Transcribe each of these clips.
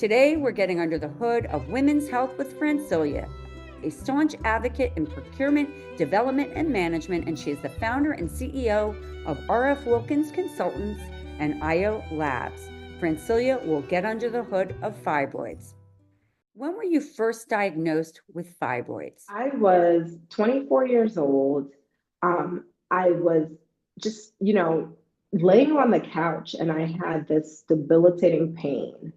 Today, we're getting under the hood of women's health with Francilia, a staunch advocate in procurement, development, and management, and she is the founder and CEO of Wilkins Consultants and AYO Labs. Francilia will get under the hood of fibroids. When were you first diagnosed with fibroids? I was 24 years old. I was just, laying on the couch and I had this debilitating pain.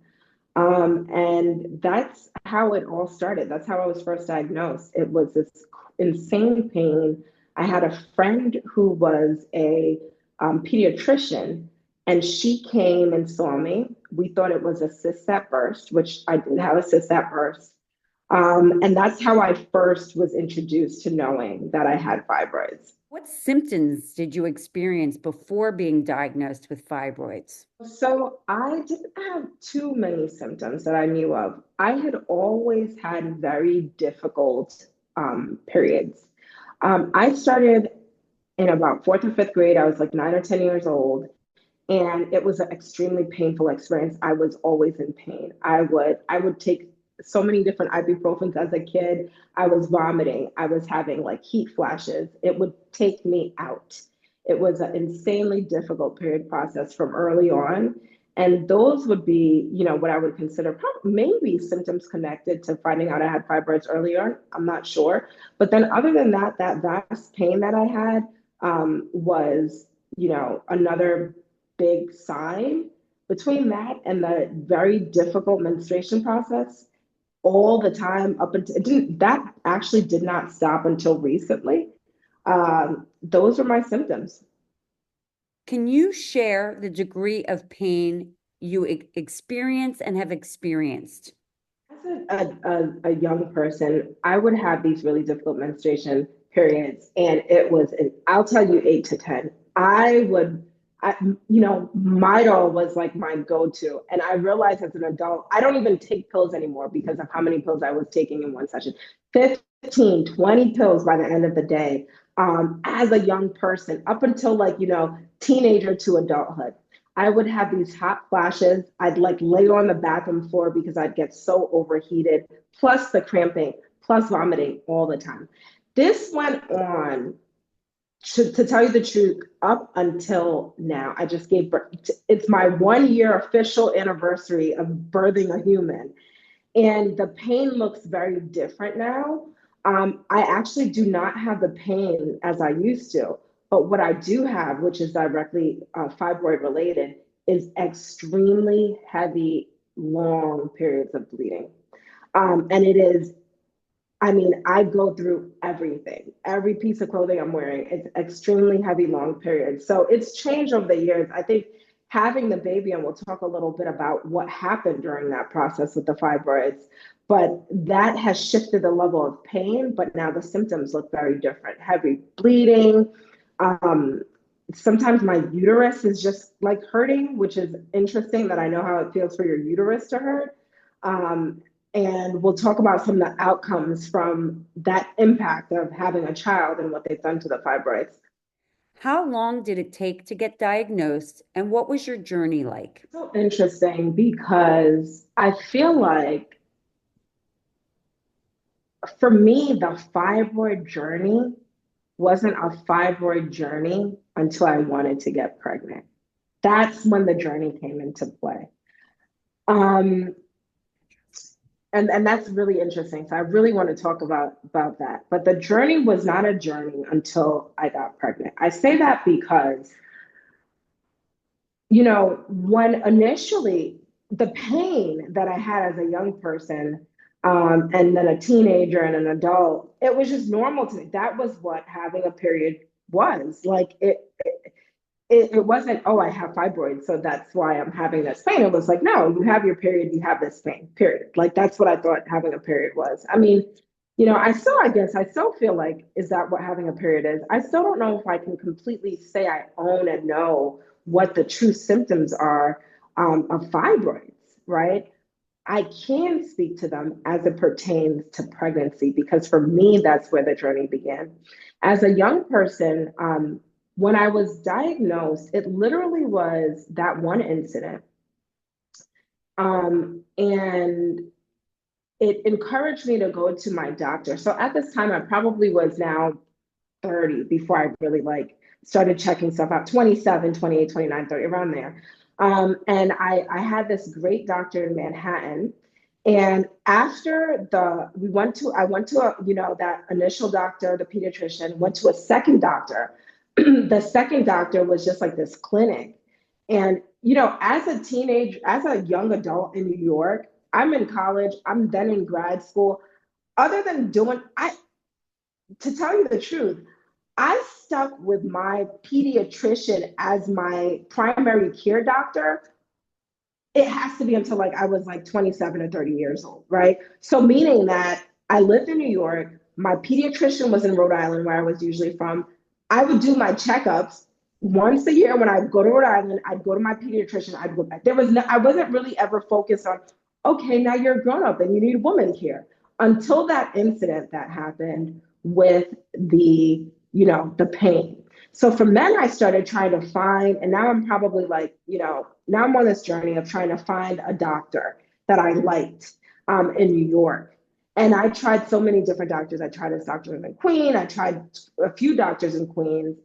And that's how it all started. That's how I was first diagnosed. It was this insane pain. I had a friend who was a pediatrician, and she came and saw me. We thought it was a cyst at first, which I did have a cyst at first. And that's how I first was introduced to knowing that I had fibroids. What symptoms did you experience before being diagnosed with fibroids? So I didn't have too many symptoms that I knew of. I had always had very difficult periods. I started in about fourth or fifth grade. I was like 9 or 10 years old, and it was an extremely painful experience. I was always in pain. I would take so many different ibuprofens as a kid. I was vomiting. I was having like heat flashes. It would take me out. It was an insanely difficult period process from early on. And those would be, what I would consider maybe symptoms connected to finding out I had fibroids earlier. I'm not sure. But then other than that, that vast pain that I had was, another big sign. Between that and the very difficult menstruation process, all the time up until that actually did not stop until recently. Those are my symptoms. Can you share the degree of pain you experience and have experienced? As a young person, I would have these really difficult menstruation periods, and it was, I'll tell you, 8 to 10. Midol was like my go-to. And I realized as an adult, I don't even take pills anymore because of how many pills I was taking in one session. 15, 20 pills by the end of the day. As a young person, up until teenager to adulthood, I would have these hot flashes. I'd lay on the bathroom floor because I'd get so overheated, plus the cramping, plus vomiting all the time. This went on, to tell you the truth, up until now. I just gave birth. It's my 1 year official anniversary of birthing a human. And the pain looks very different now. I actually do not have the pain as I used to. But what I do have, which is directly fibroid related, is extremely heavy, long periods of bleeding. And it is, I go through everything, every piece of clothing I'm wearing. It's extremely heavy, long periods. So it's changed over the years. I think having the baby, and we'll talk a little bit about what happened during that process with the fibroids, but that has shifted the level of pain, but now the symptoms look very different. Heavy bleeding. Sometimes my uterus is just hurting, which is interesting that I know how it feels for your uterus to hurt. And we'll talk about some of the outcomes from that impact of having a child and what they've done to the fibroids. How long did it take to get diagnosed, and what was your journey like? So interesting, because I feel like for me, the fibroid journey wasn't a fibroid journey until I wanted to get pregnant. That's when the journey came into play. And that's really interesting. So I really want to talk about that. But the journey was not a journey until I got pregnant. I say that because, when initially the pain that I had as a young person, and then a teenager and an adult, it was just normal to me. That was what having a period was. It wasn't, oh, I have fibroids, so that's why I'm having this pain. It was like, no, you have your period, you have this pain, period. That's what I thought having a period was. I still feel like, is that what having a period is? I still don't know if I can completely say I own and know what the true symptoms are of fibroids, right? I can speak to them as it pertains to pregnancy, because for me, that's where the journey began. As a young person, when I was diagnosed, it literally was that one incident. And it encouraged me to go to my doctor. So at this time, I probably was now 30 before I really like started checking stuff out, 27, 28, 29, 30, around there. And I had this great doctor in Manhattan. And after I went to that initial doctor, the pediatrician, went to a second doctor. The second doctor was just like this clinic. And, as a young adult in New York, I'm in college, I'm then in grad school. Other than to tell you the truth, I stuck with my pediatrician as my primary care doctor. It has to be until like I was like 27 or 30 years old, right? So meaning that I lived in New York, my pediatrician was in Rhode Island, where I was usually from. I would do my checkups once a year. When I'd go to Rhode Island, I'd go to my pediatrician, I'd go back. I wasn't really ever focused on, okay, now you're a grown up and you need woman care, until that incident that happened with the pain. So from then I started trying to find, and now I'm probably like, now I'm on this journey of trying to find a doctor that I liked in New York. And I tried so many different doctors. I tried this doctor in Queen. I tried a few doctors in Queens.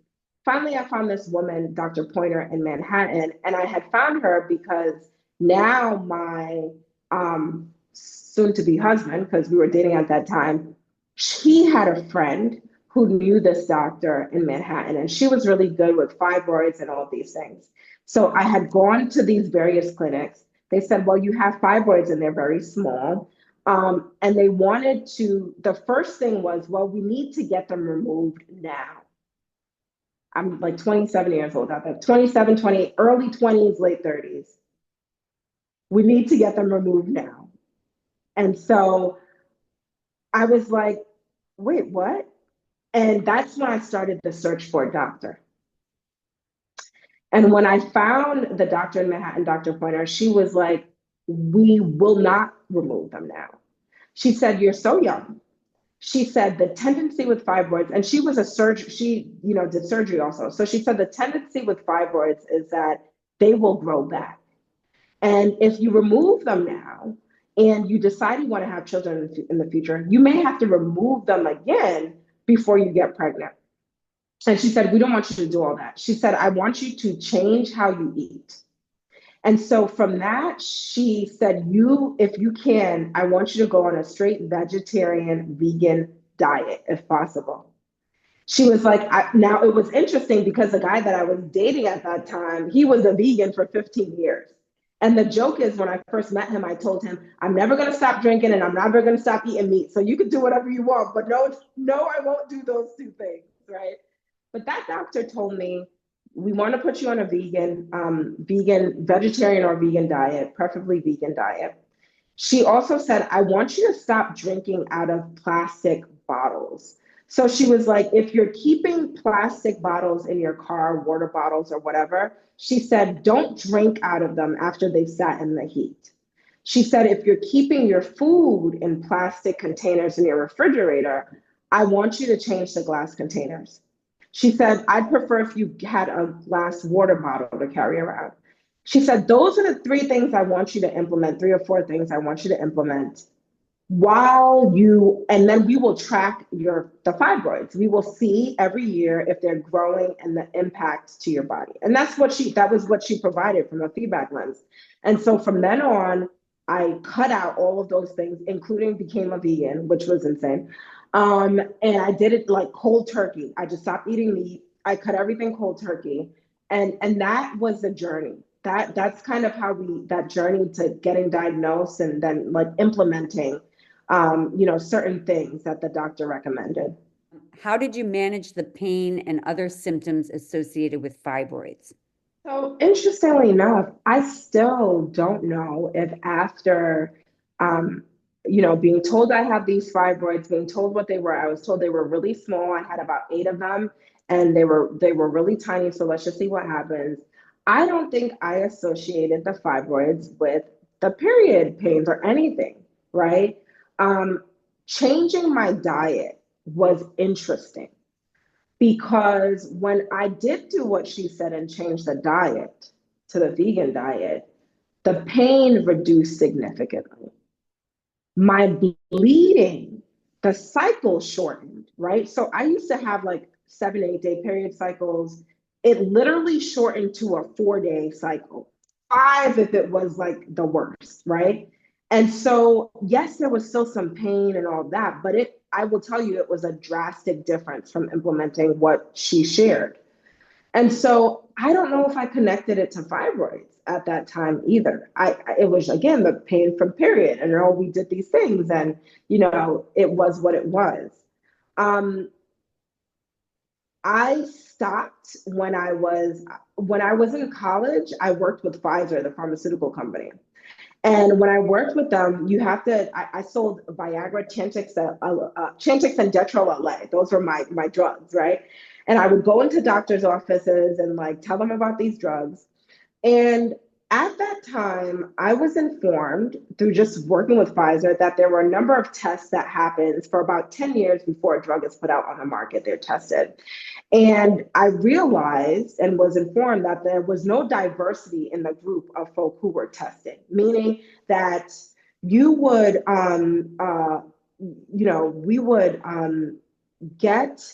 Finally, I found this woman, Dr. Pointer, in Manhattan. And I had found her because now my soon to be husband, because we were dating at that time, he had a friend who knew this doctor in Manhattan, and she was really good with fibroids and all these things. So I had gone to these various clinics. They said, well, you have fibroids and they're very small. And they wanted the first thing was, well, we need to get them removed now. I'm like 27 years old out there, 27, 28, early 20s, late 30s. We need to get them removed now. And so I was like, wait, what? And that's when I started the search for a doctor. And when I found the doctor in Manhattan, Dr. Pointer, she was like, we will not remove them now. She said, you're so young. She said the tendency with fibroids, and she was a surgeon, she, did surgery also. So she said the tendency with fibroids is that they will grow back. And if you remove them now and you decide you want to have children in the future, you may have to remove them again before you get pregnant. And she said, we don't want you to do all that. She said, I want you to change how you eat. And so from that, she said, if you can, I want you to go on a straight vegetarian, vegan diet, if possible. She was like, now it was interesting because the guy that I was dating at that time, he was a vegan for 15 years. And the joke is, when I first met him, I told him, I'm never going to stop drinking and I'm never going to stop eating meat. So you can do whatever you want, but no, I won't do those two things, right? But that doctor told me, we want to put you on a vegetarian or vegan diet, preferably vegan diet. She also said, I want you to stop drinking out of plastic bottles. So she was like, if you're keeping plastic bottles in your car, water bottles or whatever, she said, don't drink out of them after they've sat in the heat. She said, if you're keeping your food in plastic containers in your refrigerator, I want you to change to glass containers. She said, I'd prefer if you had a glass water bottle to carry around. She said, those are the 3 things I want you to implement, 3 or 4 things I want you to implement and then we will track the fibroids. We will see every year if they're growing and the impact to your body. And that was what she provided from a feedback lens. And so from then on, I cut out all of those things, including became a vegan, which was insane. And I did it like cold turkey. I just stopped eating meat. I cut everything cold turkey. And that was the journey. That's kind of how that journey to getting diagnosed and then like implementing certain things that the doctor recommended. How did you manage the pain and other symptoms associated with fibroids? So interestingly enough, I still don't know if after, being told I have these fibroids, being told what they were, I was told they were really small. I had about 8 of them and they were really tiny. So let's just see what happens. I don't think I associated the fibroids with the period pains or anything, right? Changing my diet was interesting because when I did do what she said and change the diet to the vegan diet, The pain reduced significantly. My bleeding, the cycle shortened, right? So I used to have like 7, 8 day period cycles. It literally shortened to a 4 day cycle, five if it was like the worst, right? And so, yes, there was still some pain and all that, but I will tell you, it was a drastic difference from implementing what she shared. And so I don't know if I connected it to fibroids at that time either. It was again the pain from period, and oh, we did these things, and it was what it was. Um, I stopped when I was in college. I worked with Pfizer, the pharmaceutical company, and when I worked with them, you have to. I sold Viagra, Chantix, and Detrol LA. Those were my drugs, right? And I would go into doctors' offices and like tell them about these drugs. And at that time, I was informed through just working with Pfizer that there were a number of tests that happens for about 10 years before a drug is put out on the market. They're tested. And I realized and was informed that there was no diversity in the group of folk who were tested, meaning that you would, we would get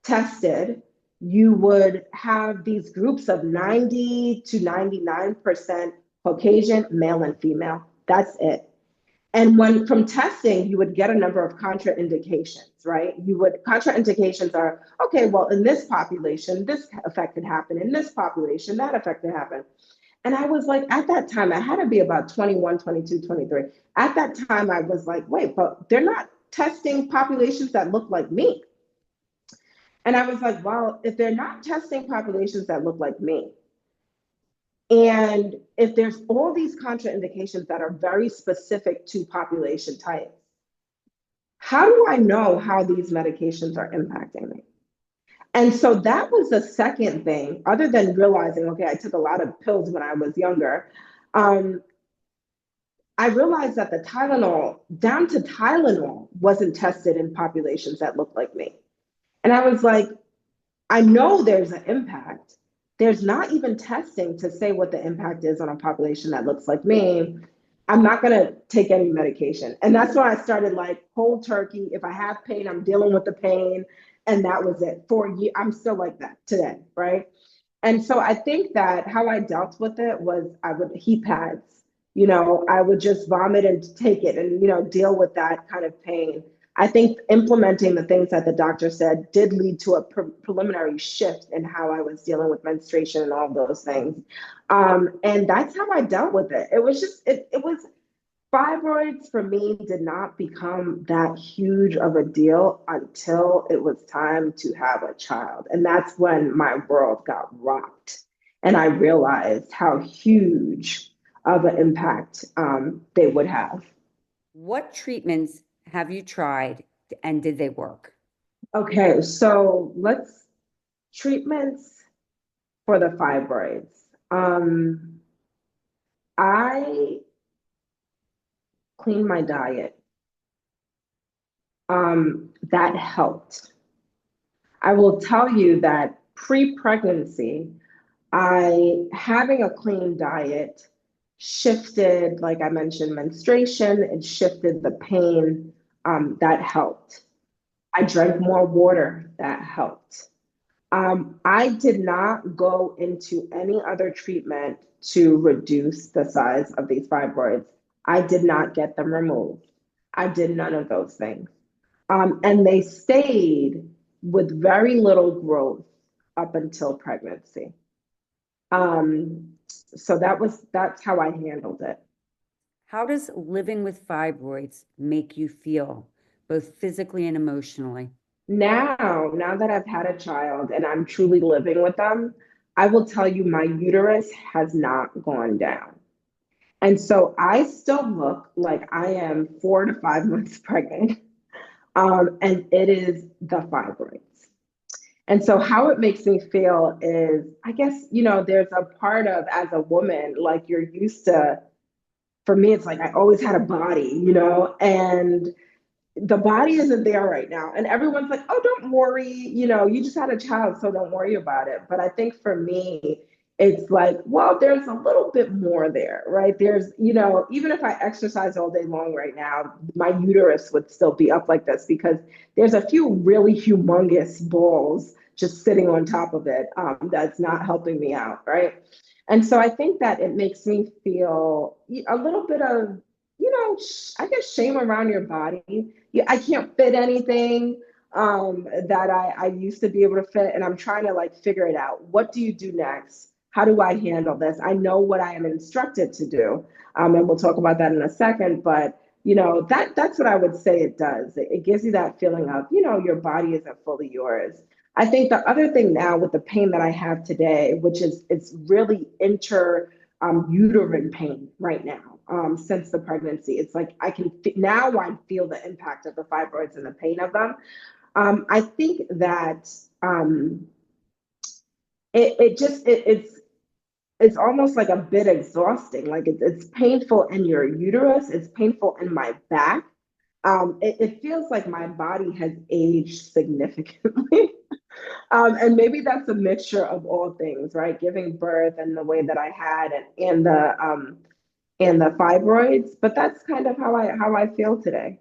tested. You would have these groups of 90 to 99% Caucasian, male and female. That's it. And when from testing, you would get a number of contraindications, right? Contraindications are, okay, well, in this population, this effect could happen. In this population, that effect could happen. And I was like, at that time, I had to be about 21, 22, 23. At that time, I was like, wait, but they're not testing populations that look like me. And I was like, well, if they're not testing populations that look like me, and if there's all these contraindications that are very specific to population types, how do I know how these medications are impacting me? And so that was the second thing, other than realizing, okay, I took a lot of pills when I was younger. I realized that the Tylenol, down to Tylenol, wasn't tested in populations that looked like me. And I was like, I know there's an impact. There's not even testing to say what the impact is on a population that looks like me. I'm not going to take any medication. And that's when I started like cold turkey. If I have pain, I'm dealing with the pain. And that was it. For a year, I'm still like that today, right? And so I think that how I dealt with it was I would heat pads, I would just vomit and take it and, deal with that kind of pain. I think implementing the things that the doctor said did lead to a preliminary shift in how I was dealing with menstruation and all of those things. And that's how I dealt with it. It was just, it was fibroids for me did not become that huge of a deal until it was time to have a child. And that's when my world got rocked. And I realized how huge of an impact they would have. What treatments have you tried and did they work? Okay, so treatments for the fibroids. I cleaned my diet. That helped. I will tell you that pre-pregnancy, having a clean diet shifted, like I mentioned, menstruation, it shifted the pain, that helped. I drank more water, that helped. I did not go into any other treatment to reduce the size of these fibroids. I did not get them removed. I did none of those things. And they stayed with very little growth up until pregnancy. So that's how I handled it. How does living with fibroids make you feel, both physically and emotionally? Now that I've had a child and I'm truly living with them, I will tell you my uterus has not gone down. And so I still look like I am 4 to 5 months pregnant. And it is the fibroids. And so how it makes me feel is, I guess, there's a part of as a woman, like you're used to, for me, it's like I always had a body, and the body isn't there right now. And everyone's like, oh, don't worry, you just had a child, so don't worry about it. But I think for me, it's like, well, there's a little bit more there, right? There's, even if I exercise all day long right now, my uterus would still be up like this because there's a few really humongous balls just sitting on top of it, that's not helping me out, right? And so I think that it makes me feel a little bit of, I guess shame around your body. I can't fit anything that I used to be able to fit, and I'm trying to like figure it out. What do you do next? How do I handle this? I know what I am instructed to do, and we'll talk about that in a second. But that's what I would say it does. It gives you that feeling of your body isn't fully yours. I think the other thing now with the pain that I have today, which is it's really uterine pain right now, since the pregnancy. It's like now I feel the impact of the fibroids and the pain of them. I think that it's almost like a bit exhausting. Like it's painful in your uterus. It's painful in my back. It feels like my body has aged significantly. And maybe that's a mixture of all things, right? Giving birth and the way that I had and the fibroids. But that's kind of how I feel today.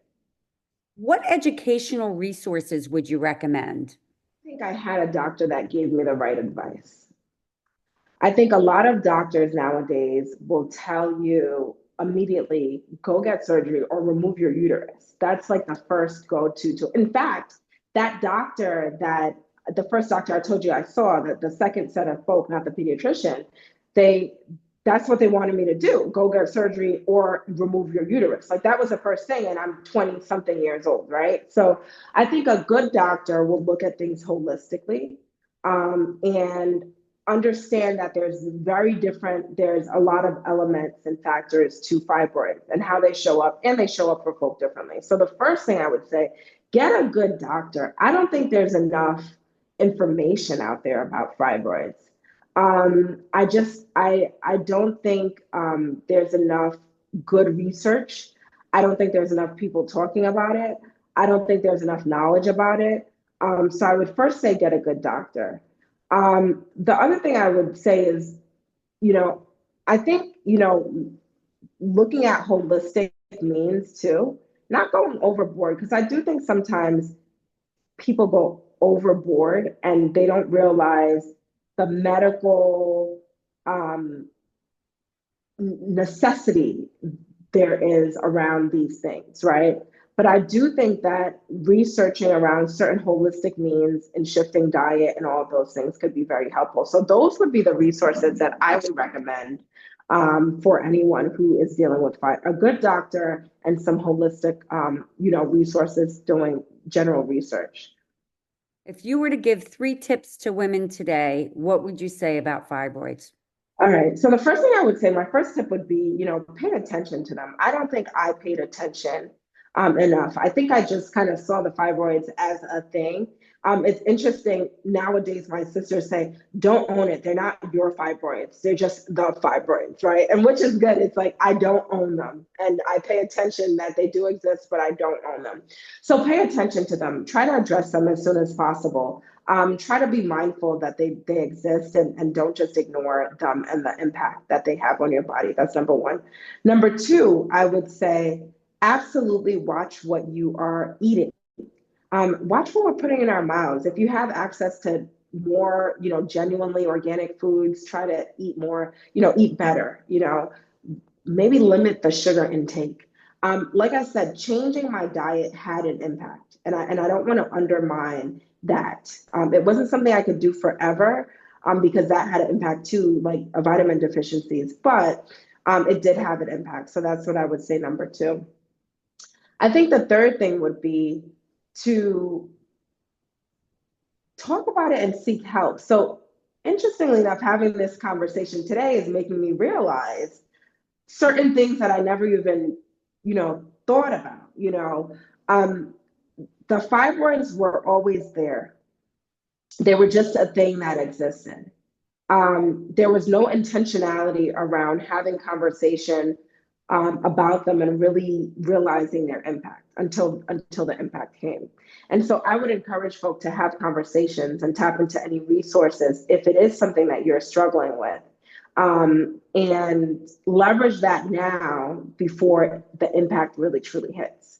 What educational resources would you recommend? I think I had a doctor that gave me the right advice. I think a lot of doctors nowadays will tell you immediately go get surgery or remove your uterus. That's like the first go-to. In fact, the first doctor I told you I saw, that the second set of folk, not the pediatrician, they that's what they wanted me to do. Go get surgery or remove your uterus. Like that was the first thing. And I'm 20 something years old, right? So I think a good doctor will look at things holistically, and understand that there's a lot of elements and factors to fibroids and how they show up, and they show up for folk differently. So the first thing I would say, get a good doctor. I don't think there's enough information out there about fibroids. I don't think there's enough good research. I don't think there's enough people talking about it. I don't think there's enough knowledge about it. So I would first say get a good doctor. The other thing I would say is, I think, looking at holistic means too, not going overboard, because I do think sometimes people go overboard and they don't realize the medical necessity there is around these things, right? But I do think that researching around certain holistic means and shifting diet and all of those things could be very helpful. So those would be the resources that I would recommend for anyone who is dealing with a good doctor and some holistic, resources doing general research. If you were to give 3 tips to women today, what would you say about fibroids? All right. So the first thing I would say, my first tip would be, pay attention to them. I don't think I paid attention enough. I think I just kind of saw the fibroids as a thing. It's interesting nowadays, my sisters say, don't own it. They're not your fibroids. They're just the fibroids, right? And which is good. It's like, I don't own them. And I pay attention that they do exist, but I don't own them. So pay attention to them. Try to address them as soon as possible. Try to be mindful that they exist, and don't just ignore them and the impact that they have on your body. That's number one. Number two, I would say, absolutely watch what you are eating. Watch what we're putting in our mouths. If you have access to more, genuinely organic foods, try to eat more, eat better, maybe limit the sugar intake. Like I said, changing my diet had an impact, and I don't want to undermine that. It wasn't something I could do forever, because that had an impact too, like vitamin deficiencies, but it did have an impact. So that's what I would say, number two. I think the third thing would be to talk about it and seek help. So interestingly enough, having this conversation today is making me realize certain things that I never even, thought about, the fibroids were always there. They were just a thing that existed. There was no intentionality around having conversation about them and really realizing their impact until the impact came. And so I would encourage folk to have conversations and tap into any resources if it is something that you're struggling with. and leverage that now before the impact really truly hits.